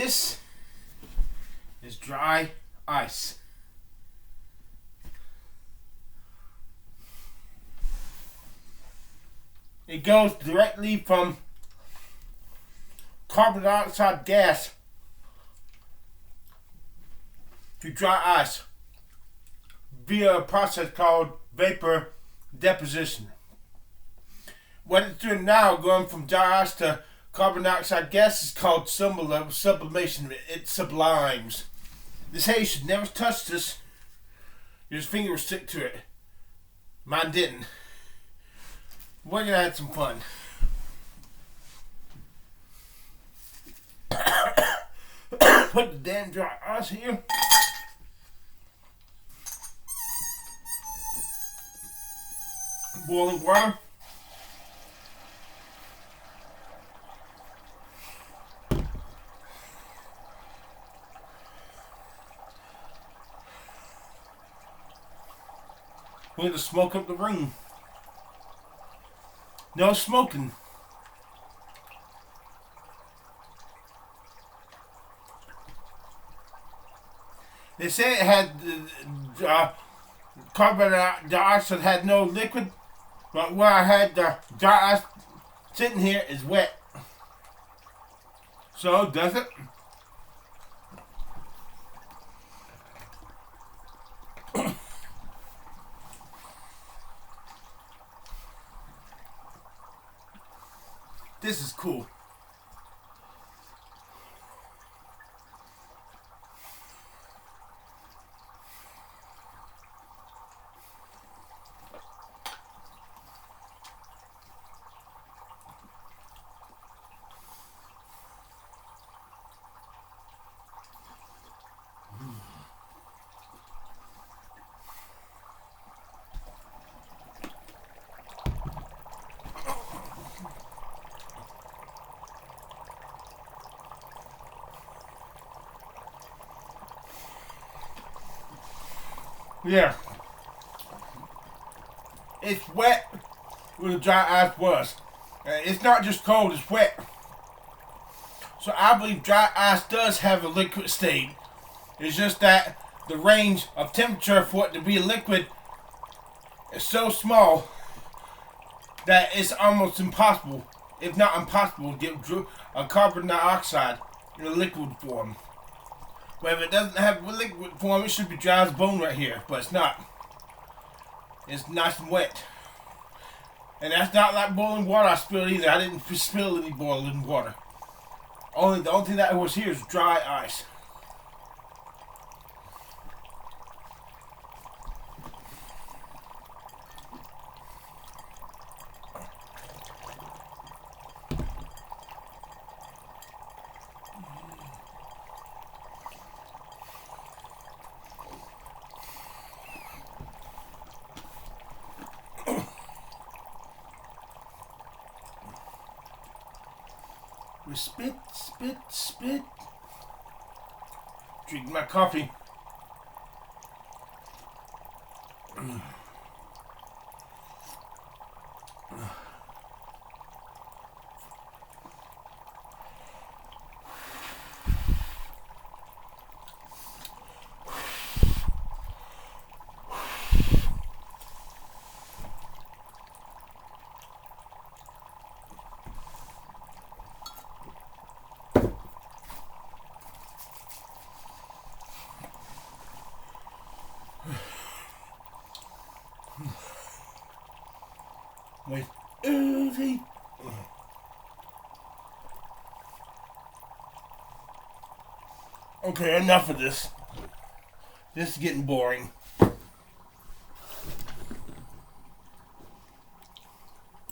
This is dry ice. It goes directly from carbon dioxide gas to dry ice via a process called vapor deposition. What it's doing now, going from dry ice to carbon dioxide gas, is called sublimation. It sublimes. They say you should never touch this. Your finger will stick to it. Mine didn't. We're gonna have some fun. Put the damn dry ice here. Boiling water. We're going to smoke up the room. No smoking. They say it had carbon dioxide had no liquid, but where I had the dry ice sitting here is wet. So does it? This is cool. Yeah. It's wet where the dry ice was. It's not just cold, it's wet. So I believe dry ice does have a liquid state. It's just that the range of temperature for it to be a liquid is so small that it's almost impossible, if not impossible, to get a carbon dioxide in a liquid form. Well, if it doesn't have a liquid form, it should be dry as a bone right here, but it's not. It's nice and wet. And that's not like boiling water I spilled either. I didn't spill any boiling water. The only thing that was here is dry ice. We spit, spit, spit. Drink my coffee. Wait. Okay, enough of this. This is getting boring.